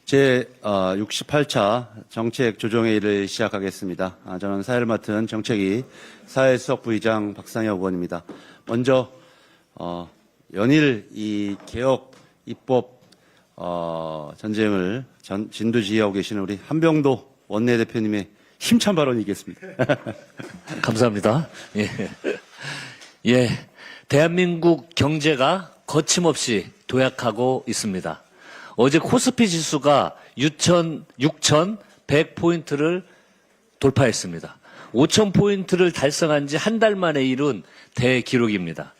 제 68차 정책조정회의를 시작하겠습니다. 저는 사회를 맡은 정책위 사회수석부의장 박상혁 의원입니다. 먼저 연일 이 개혁 입법 전쟁을 진두지휘하고 계시는 우리 한병도 원내대표님의 힘찬 발언이 있겠습니다. 감사합니다. 예, 대한민국 경제가 거침없이 도약하고 있습니다. 어제 코스피 지수가 6,100포인트를 돌파했습니다. 5,000포인트를 달성한 지 한 달 만에 이룬 대기록입니다.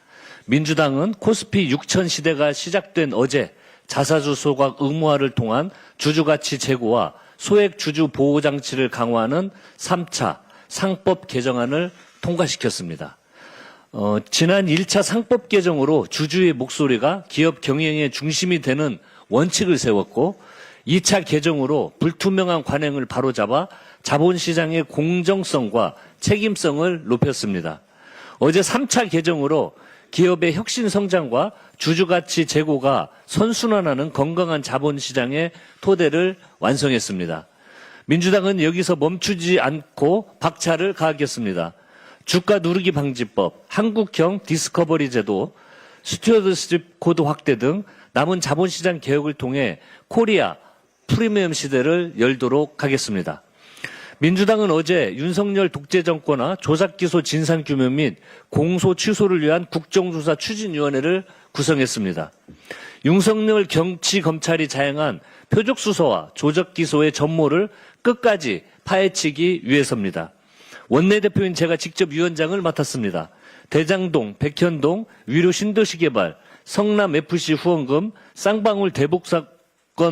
민주당은 코스피 6,000 시대가 시작된 어제 자사주 소각 의무화를 통한 주주가치 제고와 소액 주주 보호장치를 강화하는 3차 상법 개정안을 통과시켰습니다. 지난 1차 상법 개정으로 주주의 목소리가 기업 경영의 중심이 되는 원칙을 세웠고 2차 개정으로 불투명한 관행을 바로잡아 자본시장의 공정성과 책임성을 높였습니다. 어제 3차 개정으로 기업의 혁신 성장과 주주가치 제고가 선순환하는 건강한 자본시장의 토대를 완성했습니다. 민주당은 여기서 멈추지 않고 박차를 가하겠습니다. 주가 누르기 방지법, 한국형 디스커버리 제도, 스튜어드십 코드 확대 등 남은 자본시장 개혁을 통해 코리아 프리미엄 시대를 열도록 하겠습니다. 민주당은 어제 윤석열 독재정권과 조작기소 진상규명 및 공소 취소를 위한 국정조사 추진위원회를 구성했습니다. 윤석열 경치검찰이 자행한 표적수사와 조작기소의 전모를 끝까지 파헤치기 위해서입니다. 원내대표인 제가 직접 위원장을 맡았습니다. 대장동, 백현동, 위로 신도시 개발, 성남FC 후원금, 쌍방울 대북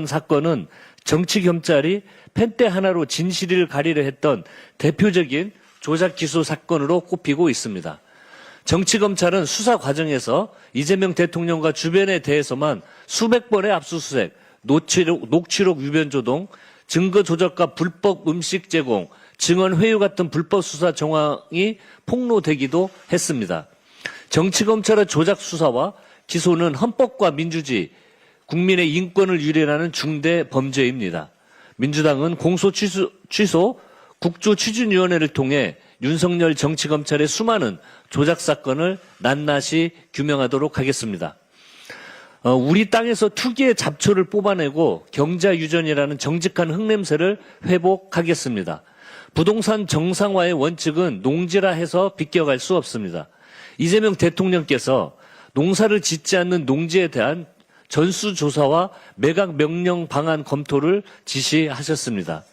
사건은 정치검찰이 펜대 하나로 진실을 가리려 했던 대표적인 조작기소 사건으로 꼽히고 있습니다. 정치검찰은 수사 과정에서 이재명 대통령과 주변에 대해서만 수백 번의 압수수색, 녹취록 유변 조동, 증거 조작과 불법 음식 제공, 증언 회유 같은 불법 수사 정황이 폭로되기도 했습니다. 정치검찰의 조작 수사와 기소는 헌법과 민주주의, 국민의 인권을 유린하는 중대 범죄입니다. 민주당은 공소 취소 국조추진위원회를 통해 윤석열 정치검찰의 수많은 조작 사건을 낱낱이 규명하도록 하겠습니다. 우리 땅에서 투기의 잡초를 뽑아내고 경자유전이라는 정직한 흙냄새를 회복하겠습니다. 부동산 정상화의 원칙은 농지라 해서 비껴갈 수 없습니다. 이재명 대통령께서 농사를 짓지 않는 농지에 대한 전수조사와 매각 명령 방안 검토를 지시하셨습니다.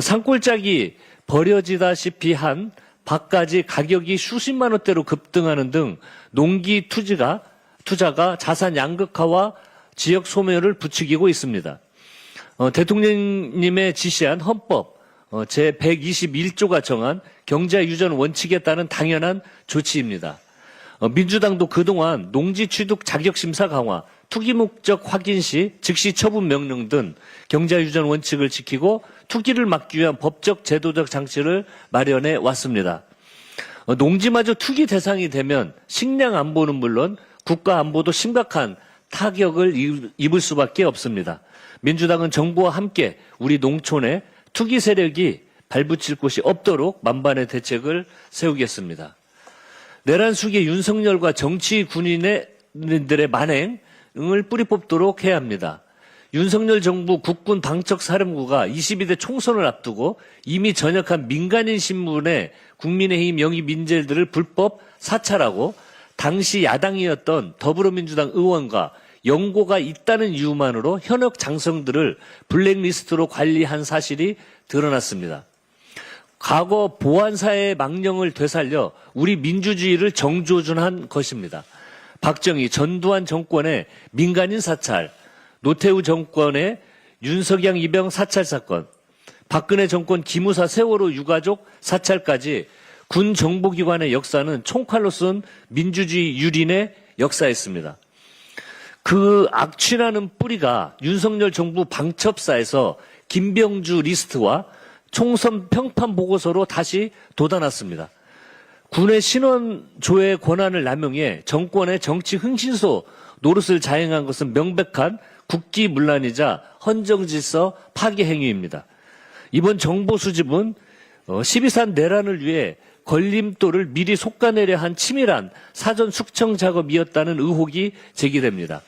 산골짜기 버려지다시피 한 밭까지 가격이 수십만 원대로 급등하는 등 농기 투자가 자산 양극화와 지역 소멸을 부추기고 있습니다. 대통령님의 지시한 헌법 제121조가 정한 경자유전 원칙에 따른 당연한 조치입니다. 민주당도 그동안 농지 취득 자격심사 강화, 투기 목적 확인 시 즉시 처분 명령 등 경자유전 원칙을 지키고 투기를 막기 위한 법적 제도적 장치를 마련해 왔습니다. 농지마저 투기 대상이 되면 식량 안보는 물론 국가 안보도 심각한 타격을 입을 수밖에 없습니다. 민주당은 정부와 함께 우리 농촌에 투기 세력이 발붙일 곳이 없도록 만반의 대책을 세우겠습니다. 내란 수기의 윤석열과 정치 군인들의 만행을 뿌리 뽑도록 해야 합니다. 윤석열 정부 국군 방척사령부가 22대 총선을 앞두고 이미 전역한 민간인 신분의 국민의힘 영입 인재들을 불법 사찰하고 당시 야당이었던 더불어민주당 의원과 연고가 있다는 이유만으로 현역 장성들을 블랙리스트로 관리한 사실이 드러났습니다. 과거 보안사의 망령을 되살려 우리 민주주의를 정조준한 것입니다. 박정희, 전두환 정권의 민간인 사찰, 노태우 정권의 윤석양 이병 사찰 사건, 박근혜 정권 기무사 세월호 유가족 사찰까지 군 정보기관의 역사는 총칼로 쏜 민주주의 유린의 역사였습니다. 그 악취나는 뿌리가 윤석열 정부 방첩사에서 김병주 리스트와 총선 평판 보고서로 다시 돋아났습니다. 군의 신원 조회 권한을 남용해 정권의 정치 흥신소 노릇을 자행한 것은 명백한 국기문란이자 헌정질서 파괴 행위입니다. 이번 정보 수집은 12.3 내란을 위해 걸림돌을 미리 솎아내려 한 치밀한 사전 숙청 작업이었다는 의혹이 제기됩니다.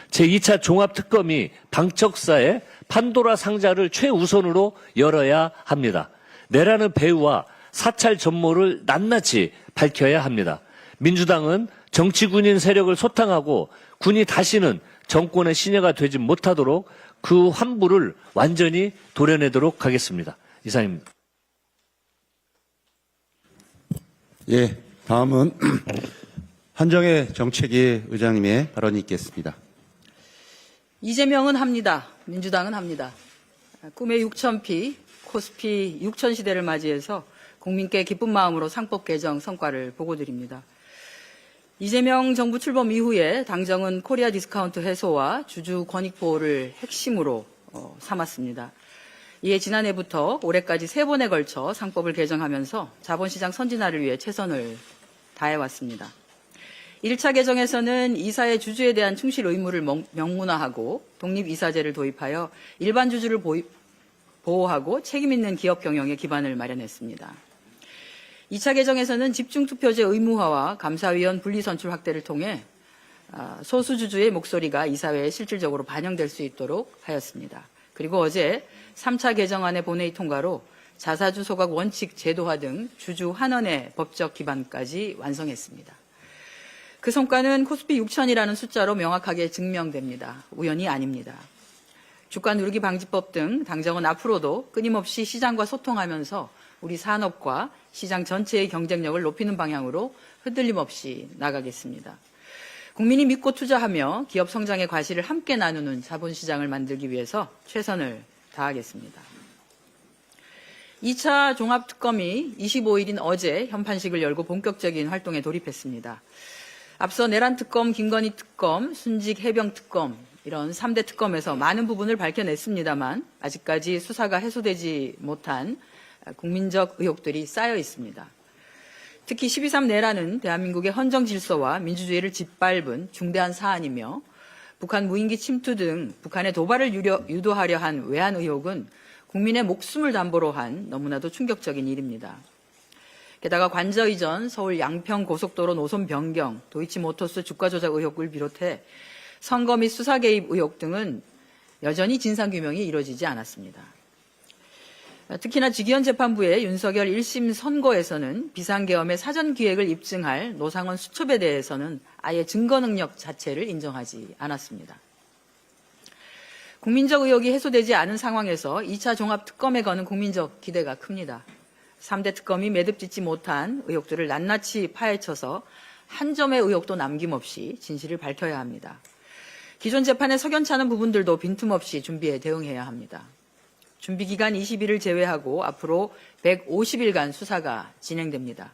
제2차 종합특검이 방척사의 판도라 상자를 최우선으로 열어야 합니다. 내란의 배후와 사찰 전모를 낱낱이 밝혀야 합니다. 민주당은 정치군인 세력을 소탕하고 군이 다시는 정권의 신여가 되지 못하도록 그 환부를 완전히 도려내도록 하겠습니다. 이상입니다. 예, 다음은 한정혜 정책위 의장님의 발언이 있겠습니다. 이재명은 합니다. 민주당은 합니다. 꿈의 6,000피, 코스피 6,000 시대를 맞이해서 국민께 기쁜 마음으로 상법 개정 성과를 보고드립니다. 이재명 정부 출범 이후에 당정은 코리아 디스카운트 해소와 주주 권익 보호를 핵심으로 삼았습니다. 이에 지난해부터 올해까지 3번에 걸쳐 상법을 개정하면서 자본시장 선진화를 위해 최선을 다해왔습니다. 1차 개정에서는 이사의 주주에 대한 충실 의무를 명문화하고 독립이사제를 도입하여 일반 주주를 보호하고 책임 있는 기업 경영의 기반을 마련했습니다. 2차 개정에서는 집중투표제 의무화와 감사위원 분리선출 확대를 통해 소수주주의 목소리가 이사회에 실질적으로 반영될 수 있도록 하였습니다. 그리고 어제 3차 개정안의 본회의 통과로 자사주 소각 원칙 제도화 등 주주 환원의 법적 기반까지 완성했습니다. 그 성과는 코스피 6,000이라는 숫자로 명확하게 증명됩니다. 우연이 아닙니다. 주가 누르기 방지법 등 당정은 앞으로도 끊임없이 시장과 소통하면서 우리 산업과 시장 전체의 경쟁력을 높이는 방향으로 흔들림 없이 나가겠습니다. 국민이 믿고 투자하며 기업 성장의 과실을 함께 나누는 자본시장을 만들기 위해서 최선을 다하겠습니다. 2차 종합특검이 25일인 어제 현판식을 열고 본격적인 활동에 돌입했습니다. 앞서 내란특검, 김건희특검, 순직 해병특검 이런 3대 특검에서 많은 부분을 밝혀냈습니다만 아직까지 수사가 해소되지 못한 국민적 의혹들이 쌓여 있습니다. 특히 12.3 내란은 대한민국의 헌정 질서와 민주주의를 짓밟은 중대한 사안이며 북한 무인기 침투 등 북한의 도발을 유도하려 한 외환 의혹은 국민의 목숨을 담보로 한 너무나도 충격적인 일입니다. 게다가 관저 이전, 서울 양평 고속도로 노선 변경, 도이치모터스 주가 조작 의혹을 비롯해 선거 및 수사 개입 의혹 등은 여전히 진상규명이 이루어지지 않았습니다. 특히나 직위원 재판부의 윤석열 1심 선고에서는 비상계엄의 사전 기획을 입증할 노상원 수첩에 대해서는 아예 증거 능력 자체를 인정하지 않았습니다. 국민적 의혹이 해소되지 않은 상황에서 2차 종합특검에 거는 국민적 기대가 큽니다. 3대 특검이 매듭짓지 못한 의혹들을 낱낱이 파헤쳐서 한 점의 의혹도 남김없이 진실을 밝혀야 합니다. 기존 재판에 석연찮은 부분들도 빈틈없이 준비해 대응해야 합니다. 준비기간 20일을 제외하고 앞으로 150일간 수사가 진행됩니다.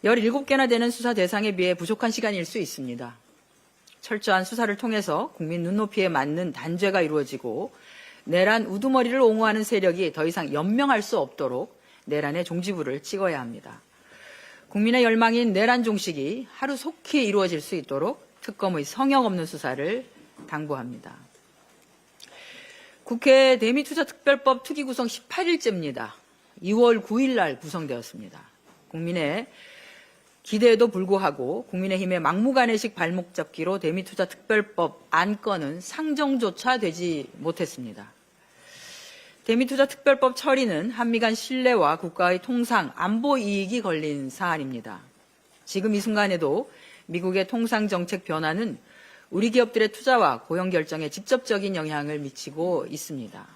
17개나 되는 수사 대상에 비해 부족한 시간일 수 있습니다. 철저한 수사를 통해서 국민 눈높이에 맞는 단죄가 이루어지고 내란 우두머리를 옹호하는 세력이 더 이상 연명할 수 없도록 내란의 종지부를 찍어야 합니다. 국민의 열망인 내란 종식이 하루속히 이루어질 수 있도록 특검의 성역 없는 수사를 당부합니다. 국회 대미투자특별법 특위 구성 18일째입니다. 2월 9일 날 구성되었습니다. 국민의 기대에도 불구하고 국민의힘의 막무가내식 발목 잡기로 대미투자특별법 안건은 상정조차 되지 못했습니다. 대미투자특별법 처리는 한미 간 신뢰와 국가의 통상, 안보 이익이 걸린 사안입니다. 지금 이 순간에도 미국의 통상정책 변화는 우리 기업들의 투자와 고용 결정에 직접적인 영향을 미치고 있습니다.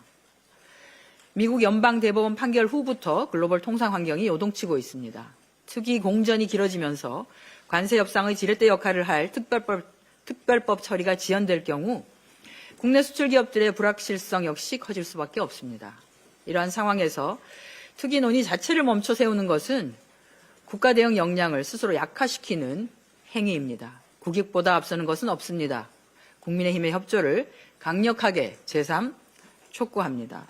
미국 연방대법원 판결 후부터 글로벌 통상 환경이 요동치고 있습니다. 특히 공전이 길어지면서 관세 협상의 지렛대 역할을 할 특별법 처리가 지연될 경우 국내 수출 기업들의 불확실성 역시 커질 수밖에 없습니다. 이러한 상황에서 특위 논의 자체를 멈춰 세우는 것은 국가 대응 역량을 스스로 약화시키는 행위입니다. 국익보다 앞서는 것은 없습니다. 국민의힘의 협조를 강력하게 제3 촉구합니다.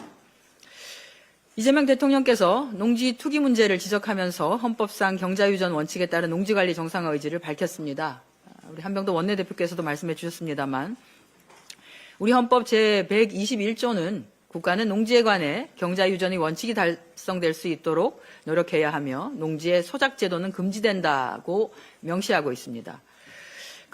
이재명 대통령께서 농지 투기 문제를 지적하면서 헌법상 경자유전 원칙에 따른 농지관리 정상화 의지를 밝혔습니다. 우리 한병도 원내대표께서도 말씀해 주셨습니다만 우리 헌법 제121조는 국가는 농지에 관해 경자유전의 원칙이 달성될 수 있도록 노력해야 하며 농지의 소작제도는 금지된다고 명시하고 있습니다.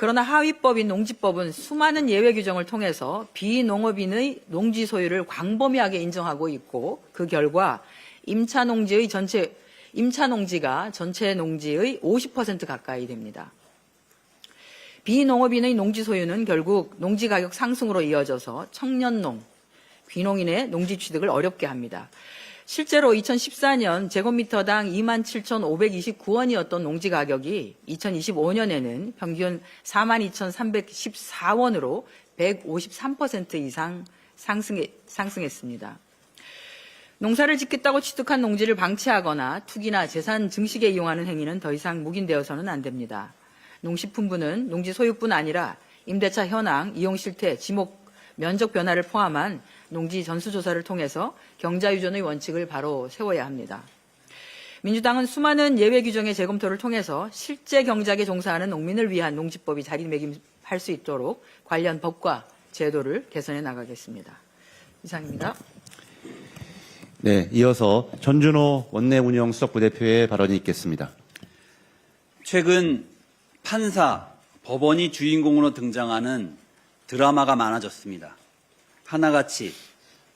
그러나 하위법인 농지법은 수많은 예외 규정을 통해서 비농업인의 농지 소유를 광범위하게 인정하고 있고 그 결과 임차 농지가 전체 농지의 50% 가까이 됩니다. 비농업인의 농지 소유는 결국 농지 가격 상승으로 이어져서 청년농, 귀농인의 농지 취득을 어렵게 합니다. 실제로 2014년 제곱미터당 27,529원이었던 농지 가격이 2025년에는 평균 42,314원으로 153% 이상 상승했습니다. 농사를 짓겠다고 취득한 농지를 방치하거나 투기나 재산 증식에 이용하는 행위는 더 이상 묵인되어서는 안 됩니다. 농식품부는 농지 소유뿐 아니라 임대차 현황, 이용 실태, 지목, 면적 변화를 포함한 농지 전수조사를 통해서 경자유전의 원칙을 바로 세워야 합니다. 민주당은 수많은 예외 규정의 재검토를 통해서 실제 경작에 종사하는 농민을 위한 농지법이 자리매김할 수 있도록 관련 법과 제도를 개선해 나가겠습니다. 이상입니다. 네, 이어서 전준호 원내운영수석부대표의 발언이 있겠습니다. 최근 판사, 법원이 주인공으로 등장하는 드라마가 많아졌습니다. 하나같이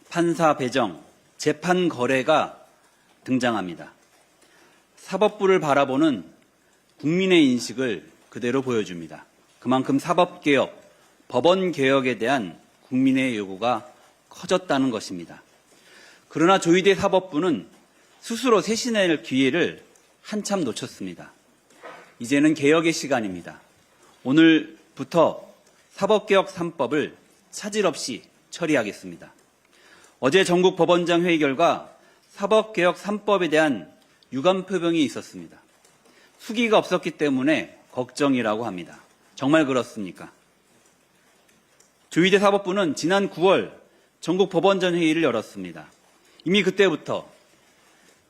판사 배정, 재판 거래가 등장합니다. 사법부를 바라보는 국민의 인식을 그대로 보여줍니다. 그만큼 사법개혁, 법원개혁에 대한 국민의 요구가 커졌다는 것입니다. 그러나 조희대 사법부는 스스로 쇄신할 기회를 한참 놓쳤습니다. 이제는 개혁의 시간입니다. 오늘부터 사법개혁 3법을 차질 없이 처리하겠습니다. 어제 전국 법원장 회의 결과 사법개혁 3법에 대한 유감 표명이 있었습니다. 수기가 없었기 때문에 걱정이라고 합니다. 정말 그렇습니까? 조희대 사법부는 지난 9월 전국 법원장 회의를 열었습니다. 이미 그때부터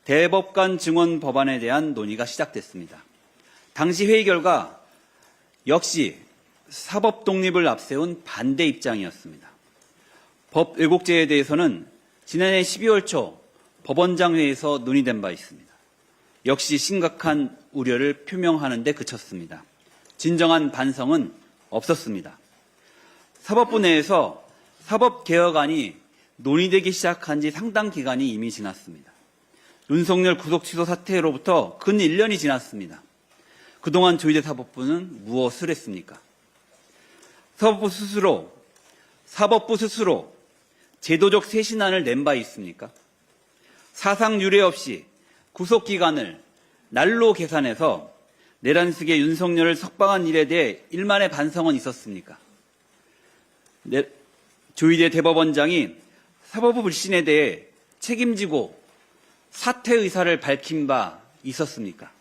대법관 증언 법안에 대한 논의가 시작됐습니다. 당시 회의 결과 역시 사법 독립을 앞세운 반대 입장이었습니다. 법 왜곡죄에 대해서는 지난해 12월 초 법원장 회의에서 논의된 바 있습니다. 역시 심각한 우려를 표명하는 데 그쳤습니다. 진정한 반성은 없었습니다. 사법부 내에서 사법개혁안이 논의되기 시작한 지 상당 기간이 이미 지났습니다. 윤석열 구속 취소 사태로부터 근 1년이 지났습니다. 그동안 조희대 사법부는 무엇을 했습니까? 사법부 스스로 제도적 쇄신안을 낸 바 있습니까? 사상 유례 없이 구속기간을 날로 계산해서 내란식의 윤석열을 석방한 일에 대해 일만의 반성은 있었습니까? 조희대 대법원장이 사법부 불신에 대해 책임지고 사퇴 의사를 밝힌 바 있었습니까?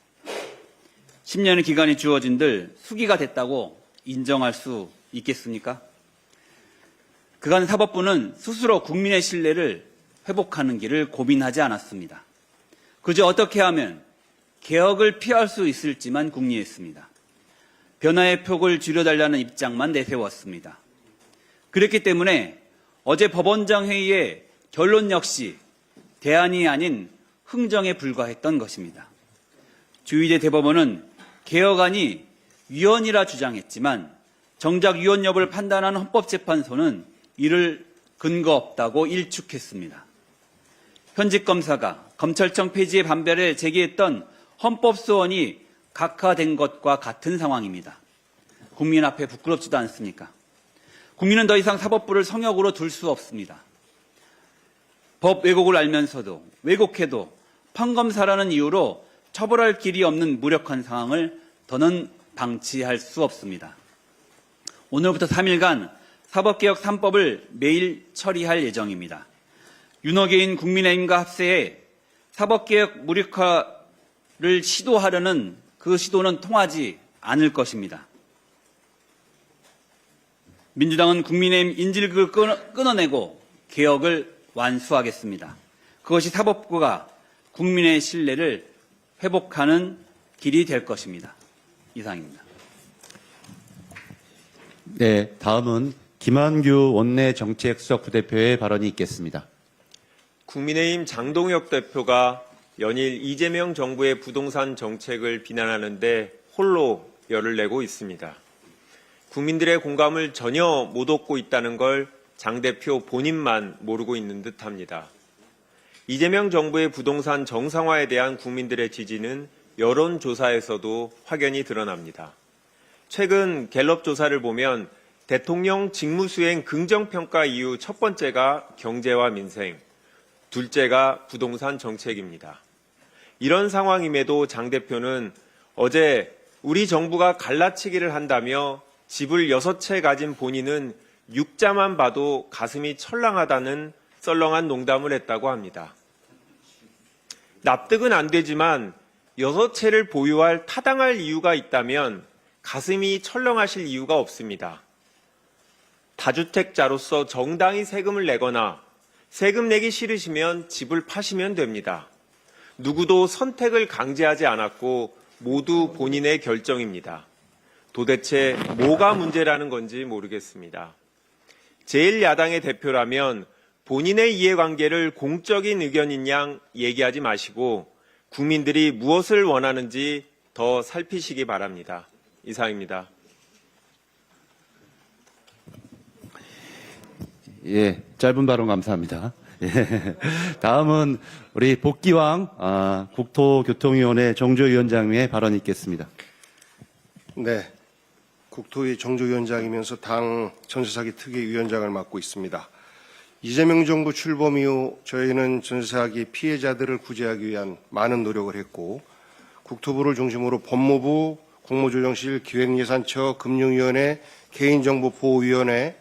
10년의 기간이 주어진들 수기가 됐다고 인정할 수 있겠습니까? 그간 사법부는 스스로 국민의 신뢰를 회복하는 길을 고민하지 않았습니다. 그저 어떻게 하면 개혁을 피할 수 있을지만 궁리했습니다. 변화의 폭을 줄여달라는 입장만 내세웠습니다. 그렇기 때문에 어제 법원장 회의의 결론 역시 대안이 아닌 흥정에 불과했던 것입니다. 조희대 대법원은 개혁안이 위헌이라 주장했지만 정작 위헌 여부를 판단하는 헌법재판소는 이를 근거 없다고 일축했습니다. 현직 검사가 검찰청 폐지의 반발에 제기했던 헌법소원이 각하된 것과 같은 상황입니다. 국민 앞에 부끄럽지도 않습니까? 국민은 더 이상 사법부를 성역으로 둘 수 없습니다. 법 왜곡을 알면서도 왜곡해도 판검사라는 이유로 처벌할 길이 없는 무력한 상황을 더는 방치할 수 없습니다. 오늘부터 3일간 사법개혁 3법을 매일 처리할 예정입니다. 윤호개인 국민의힘과 합세해 사법개혁 무력화를 시도하려는 그 시도는 통하지 않을 것입니다. 민주당은 국민의힘 인질극을 끊어내고 개혁을 완수하겠습니다. 그것이 사법부가 국민의 신뢰를 회복하는 길이 될 것입니다. 이상입니다. 네, 다음은 김한규 원내정책수석 부대표의 발언이 있겠습니다. 국민의힘 장동혁 대표가 연일 이재명 정부의 부동산 정책을 비난하는데 홀로 열을 내고 있습니다. 국민들의 공감을 전혀 못 얻고 있다는 걸 장 대표 본인만 모르고 있는 듯합니다. 이재명 정부의 부동산 정상화에 대한 국민들의 지지는 여론조사에서도 확연히 드러납니다. 최근 갤럽 조사를 보면 대통령 직무수행 긍정평가 이후 첫 번째가 경제와 민생, 둘째가 부동산 정책입니다. 이런 상황임에도 장 대표는 어제 우리 정부가 갈라치기를 한다며 집을 6채 가진 본인은 6자만 봐도 가슴이 철렁하다는 썰렁한 농담을 했다고 합니다. 납득은 안 되지만 6채를 보유할 타당할 이유가 있다면 가슴이 철렁하실 이유가 없습니다. 다주택자로서 정당히 세금을 내거나 세금 내기 싫으시면 집을 파시면 됩니다. 누구도 선택을 강제하지 않았고 모두 본인의 결정입니다. 도대체 뭐가 문제라는 건지 모르겠습니다. 제1야당의 대표라면 본인의 이해관계를 공적인 의견인 양 얘기하지 마시고 국민들이 무엇을 원하는지 더 살피시기 바랍니다. 이상입니다. 예, 짧은 발언 감사합니다. 예, 다음은 우리 복기왕 국토교통위원회 정조위원장의 발언이 있겠습니다. 네, 국토위 정조위원장이면서 당 전세사기 특위위원장을 맡고 있습니다. 이재명 정부 출범 이후 저희는 전세사기 피해자들을 구제하기 위한 많은 노력을 했고 국토부를 중심으로 법무부, 국무조정실, 기획예산처, 금융위원회, 개인정보보호위원회,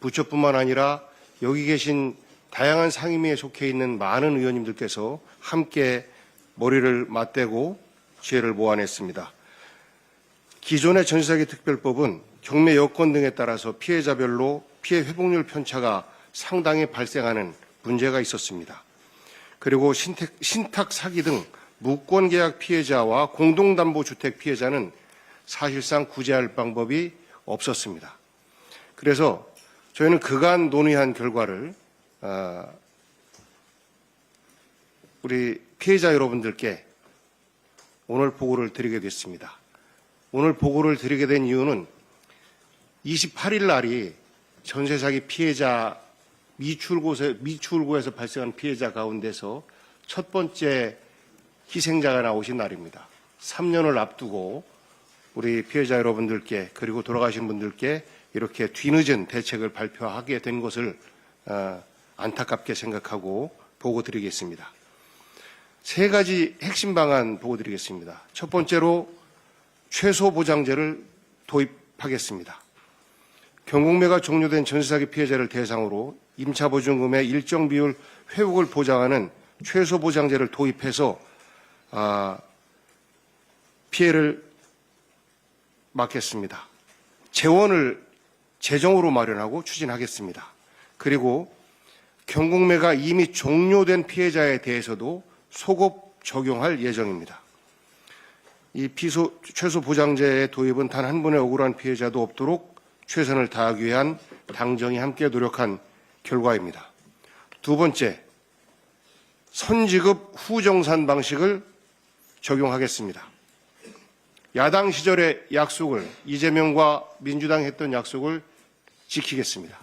부처뿐만 아니라 여기 계신 다양한 상임위에 속해 있는 많은 의원님들께서 함께 머리를 맞대고 지혜를 모아냈습니다. 기존의 전세사기 특별법은 경매 여건 등에 따라서 피해자별로 피해 회복률 편차가 상당히 발생하는 문제가 있었습니다. 그리고 신탁 사기 등 무권계약 피해자와 공동담보주택 피해자는 사실상 구제할 방법이 없었습니다. 그래서 저희는 그간 논의한 결과를 우리 피해자 여러분들께 오늘 보고를 드리게 됐습니다. 오늘 보고를 드리게 된 이유는 28일 날이 전세사기 피해자 미출구에서 발생한 피해자 가운데서 첫 번째 희생자가 나오신 날입니다. 3년을 앞두고 우리 피해자 여러분들께 그리고 돌아가신 분들께 이렇게 뒤늦은 대책을 발표하게 된 것을 안타깝게 생각하고 보고 드리겠습니다. 3가지 핵심 방안 보고 드리겠습니다. 첫 번째로 최소 보장제를 도입하겠습니다. 경공매가 종료된 전세사기 피해자를 대상으로 임차 보증금의 일정 비율 회복을 보장하는 최소 보장제를 도입해서 피해를 막겠습니다. 재원을 재정으로 마련하고 추진하겠습니다. 그리고 경공매가 이미 종료된 피해자에 대해서도 소급 적용할 예정입니다. 이 최소 보장제의 도입은 단 한 분의 억울한 피해자도 없도록 최선을 다하기 위한 당정이 함께 노력한 결과입니다. 두 번째, 선지급 후정산 방식을 적용하겠습니다. 야당 시절의 약속을 이재명과 민주당이 했던 약속을 지키겠습니다.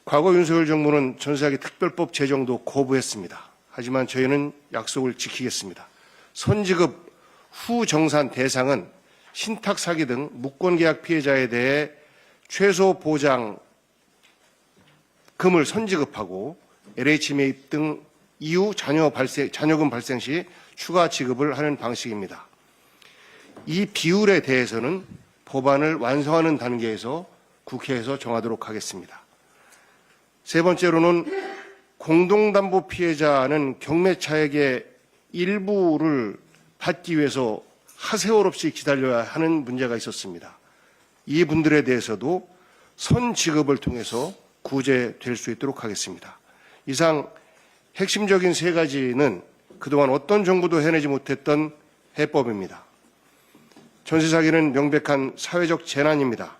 과거 윤석열 정부는 전세사기 특별법 제정도 거부했습니다. 하지만 저희는 약속을 지키겠습니다. 선지급 후정산 대상은 신탁 사기 등 무권계약 피해자에 대해 최소 보장금을 선지급하고 LH 매입 등 이후 자녀금 발생 시 추가 지급을 하는 방식입니다. 이 비율에 대해서는 법안을 완성하는 단계에서 국회에서 정하도록 하겠습니다. 세 번째로는 공동담보 피해자는 경매차액의 일부를 받기 위해서 하세월 없이 기다려야 하는 문제가 있었습니다. 이 분들에 대해서도 선지급을 통해서 구제될 수 있도록 하겠습니다. 이상 핵심적인 세 가지는 그동안 어떤 정부도 해내지 못했던 해법입니다. 전세 사기는 명백한 사회적 재난입니다.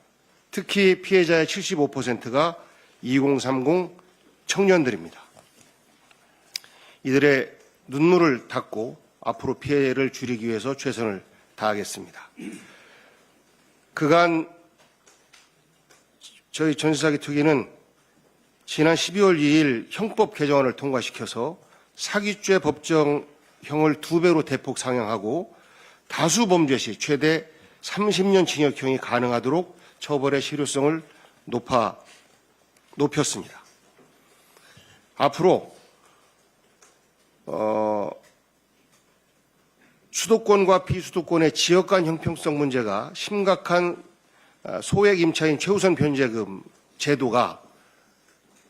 특히 피해자의 75%가 2030 청년들입니다. 이들의 눈물을 닦고 앞으로 피해를 줄이기 위해서 최선을 다하겠습니다. 그간 저희 전세 사기 특위는 지난 12월 2일 형법 개정안을 통과시켜서 사기죄 법정형을 2배로 대폭 상향하고 다수 범죄 시 최대 30년 징역형이 가능하도록 처벌의 실효성을 높였습니다. 앞으로 수도권과 비수도권의 지역 간 형평성 문제가 심각한 소액 임차인 최우선 변제금 제도가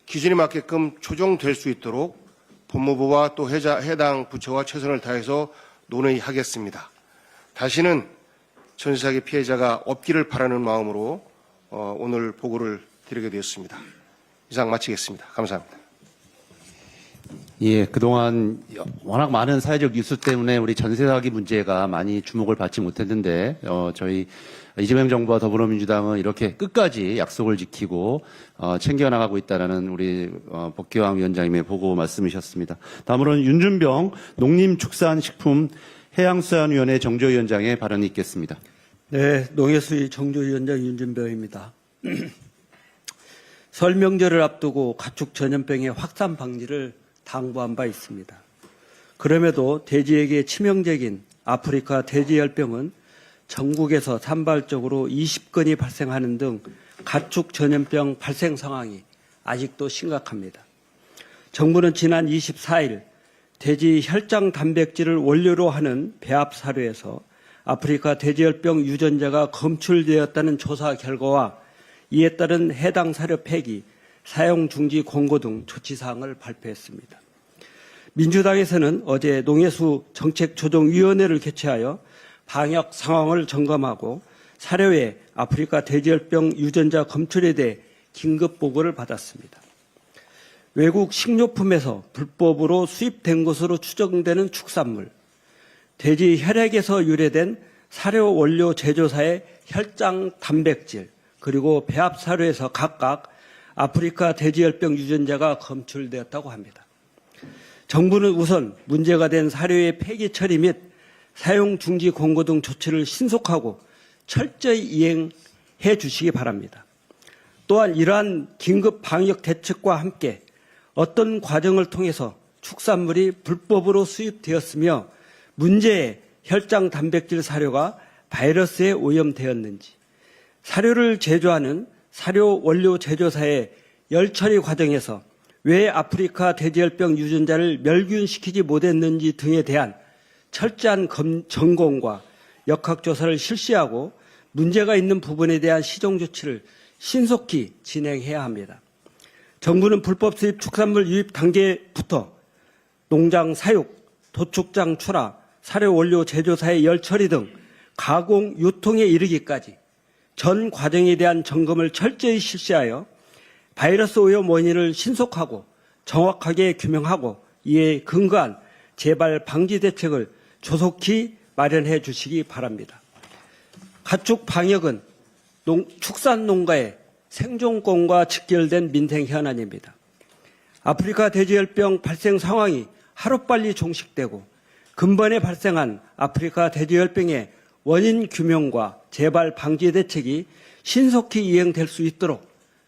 기준에 맞게끔 조정될 수 있도록 법무부와 또 해당 부처와 최선을 다해서 논의하겠습니다. 다시는 전세 사기 피해자가 없기를 바라는 마음으로 오늘 보고를 드리게 되었습니다. 이상 마치겠습니다. 감사합니다. 예, 그동안 워낙 많은 사회적 뉴스 때문에 우리 전세 사기 문제가 많이 주목을 받지 못했는데, 저희 이재명 정부와 더불어민주당은 이렇게 끝까지 약속을 지키고, 챙겨나가고 있다라는 우리, 법기왕 위원장님의 보고 말씀이셨습니다. 다음으로는 윤준병 농림축산식품 해양수산위원회 정조위원장의 발언이 있겠습니다. 네, 농해수위 정조위원장 윤준병입니다. 설 명절을 앞두고 가축 전염병의 확산 방지를 당부한 바 있습니다. 그럼에도 돼지에게 치명적인 아프리카 돼지열병은 전국에서 산발적으로 20건이 발생하는 등 가축 전염병 발생 상황이 아직도 심각합니다. 정부는 지난 24일 돼지 혈장 단백질을 원료로 하는 배합 사료에서 아프리카 돼지열병 유전자가 검출되었다는 조사 결과와 이에 따른 해당 사료 폐기, 사용 중지 권고 등 조치사항을 발표했습니다. 민주당에서는 어제 농해수 정책조정위원회를 개최하여 방역 상황을 점검하고 사료에 아프리카 돼지열병 유전자 검출에 대해 긴급 보고를 받았습니다. 외국 식료품에서 불법으로 수입된 것으로 추정되는 축산물, 돼지 혈액에서 유래된 사료 원료 제조사의 혈장 단백질, 그리고 배합 사료에서 각각 아프리카 돼지열병 유전자가 검출되었다고 합니다. 정부는 우선 문제가 된 사료의 폐기 처리 및 사용 중지 권고 등 조치를 신속하고 철저히 이행해 주시기 바랍니다. 또한 이러한 긴급 방역 대책과 함께 어떤 과정을 통해서 축산물이 불법으로 수입되었으며 문제의 혈장 단백질 사료가 바이러스에 오염되었는지, 사료를 제조하는 사료 원료 제조사의 열 처리 과정에서 왜 아프리카 돼지열병 유전자를 멸균시키지 못했는지 등에 대한 철저한 점검과 역학조사를 실시하고 문제가 있는 부분에 대한 시정 조치를 신속히 진행해야 합니다. 정부는 불법 수입 축산물 유입 단계부터 농장 사육, 도축장 출하, 사료 원료 제조사의 열 처리 등 가공, 유통에 이르기까지 전 과정에 대한 점검을 철저히 실시하여 바이러스 오염 원인을 신속하고 정확하게 규명하고 이에 근거한 재발 방지 대책을 조속히 마련해 주시기 바랍니다. 가축 방역은 축산 농가의 생존권과 직결된 민생 현안입니다. 아프리카 돼지열병 발생 상황이 하루빨리 종식되고 근본에 발생한 아프리카 돼지열병의 원인 규명과 재발 방지 대책이 신속히 이행될 수 있도록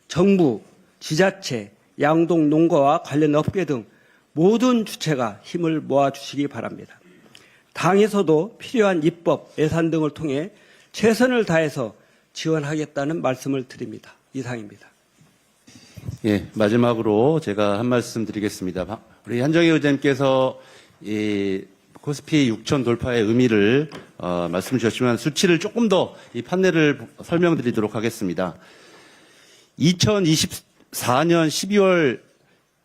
정부, 지자체, 양동 농가와 관련 업계 등 모든 주체가 힘을 모아주시기 바랍니다. 당에서도 필요한 입법, 예산 등을 통해 최선을 다해서 지원하겠다는 말씀을 드립니다. 이상입니다. 예, 마지막으로 제가 한 말씀 드리겠습니다. 우리 한정희 의장님께서 이 코스피 6천 돌파의 의미를 말씀 주셨지만 수치를 조금 더 이 판넬을 설명드리도록 하겠습니다. 2024년 12월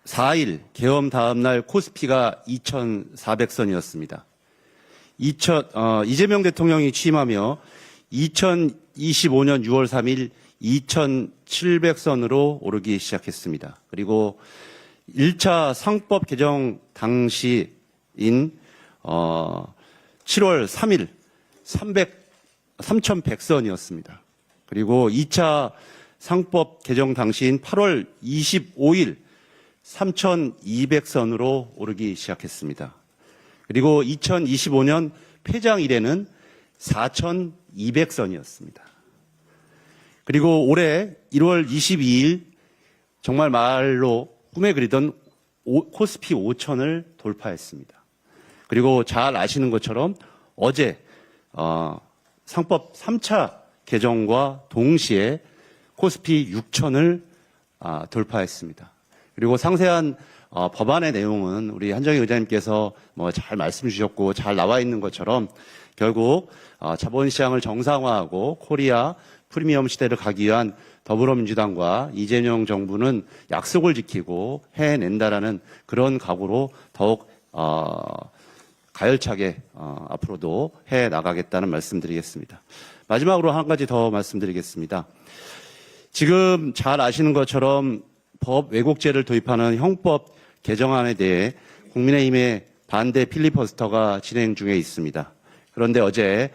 4일 계엄 다음 날 코스피가 2,400선이었습니다. 이재명 대통령이 취임하며 2025년 6월 3일 2,700선으로 오르기 시작했습니다. 그리고 1차 상법 개정 당시인 7월 3일 3,100선이었습니다. 그리고 2차 상법 개정 당시인 8월 25일 3,200선으로 오르기 시작했습니다. 그리고 2025년 폐장 이래는 4,200선이었습니다. 그리고 올해 1월 22일 정말 말로 꿈에 그리던 코스피 5천을 돌파했습니다. 그리고 잘 아시는 것처럼 어제 상법 3차 개정과 동시에 코스피 6천을 돌파했습니다. 그리고 상세한 법안의 내용은 우리 한정희 의장님께서 잘 말씀 주셨고 잘 나와 있는 것처럼 결국 자본시장을 정상화하고 코리아 프리미엄 시대를 가기 위한 더불어민주당과 이재명 정부는 약속을 지키고 해낸다라는 그런 각오로 더욱 가열차게 앞으로도 해 나가겠다는 말씀드리겠습니다. 마지막으로 한 가지 더 말씀드리겠습니다. 지금 잘 아시는 것처럼 법 왜곡죄를 도입하는 형법 개정안에 대해 국민의힘의 반대 필리버스터가 진행 중에 있습니다. 그런데 어제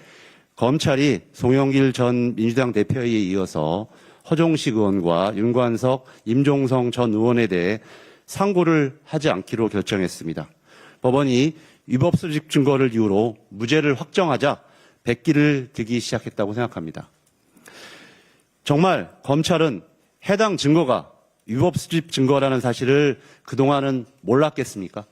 검찰이 송영길 전 민주당 대표에 이어서 허종식 의원과 윤관석, 임종성 전 의원에 대해 상고를 하지 않기로 결정했습니다. 법원이 위법 수집 증거를 이유로 무죄를 확정하자 백기를 들기 시작했다고 생각합니다. 정말 검찰은 해당 증거가 위법 수집 증거라는 사실을 그동안은 몰랐겠습니까?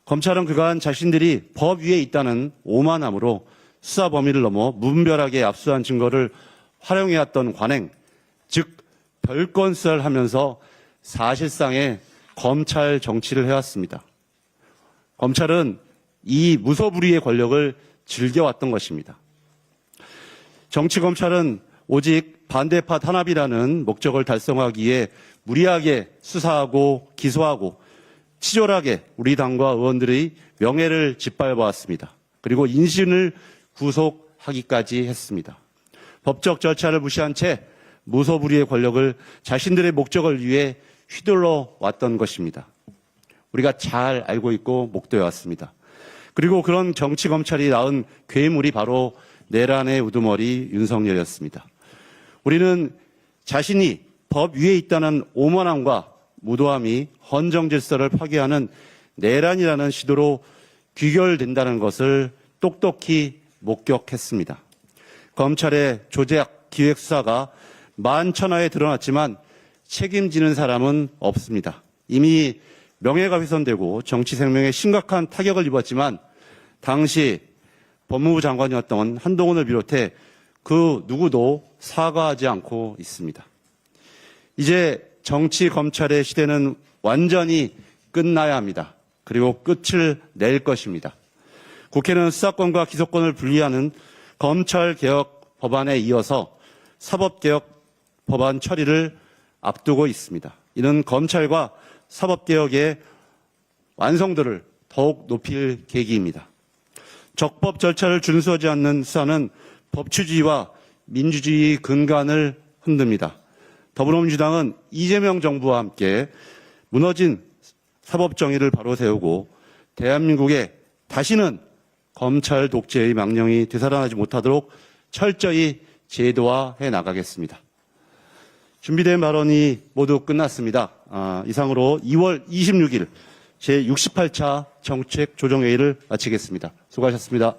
검찰은 그간 자신들이 법 위에 있다는 오만함으로 수사 범위를 넘어 무분별하게 압수한 증거를 활용해왔던 관행, 즉 별건 수사를 하면서 사실상의 검찰 정치를 해왔습니다. 검찰은 이 무소불위의 권력을 즐겨왔던 것입니다. 정치검찰은 오직 반대파 탄압이라는 목적을 달성하기 위해 무리하게 수사하고 기소하고 치졸하게 우리 당과 의원들의 명예를 짓밟아왔습니다. 그리고 인신을 구속하기까지 했습니다. 법적 절차를 무시한 채 무소불위의 권력을 자신들의 목적을 위해 휘둘러 왔던 것입니다. 우리가 잘 알고 있고 목도해 왔습니다. 그리고 그런 정치검찰이 낳은 괴물이 바로 내란의 우두머리 윤석열이었습니다. 우리는 자신이 법 위에 있다는 오만함과 무도함이 헌정질서를 파괴하는 내란이라는 시도로 귀결된다는 것을 똑똑히 목격했습니다. 검찰의 조작 기획 수사가 만천하에 드러났지만 책임지는 사람은 없습니다. 이미 명예가 훼손되고 정치 생명에 심각한 타격을 입었지만 당시 법무부 장관이었던 한동훈을 비롯해 그 누구도 사과하지 않고 있습니다. 이제 정치 검찰의 시대는 완전히 끝나야 합니다. 그리고 끝을 낼 것입니다. 국회는 수사권과 기소권을 분리하는 검찰개혁 법안에 이어서 사법개혁 법안 처리를 앞두고 있습니다. 이는 검찰과 사법개혁의 완성도를 더욱 높일 계기입니다. 적법 절차를 준수하지 않는 수사는 법치주의와 민주주의 근간을 흔듭니다. 더불어민주당은 이재명 정부와 함께 무너진 사법정의를 바로 세우고 대한민국에 다시는 검찰 독재의 망령이 되살아나지 못하도록 철저히 제도화해 나가겠습니다. 준비된 발언이 모두 끝났습니다. 이상으로 2월 26일 제68차 정책조정회의를 마치겠습니다. 수고하셨습니다.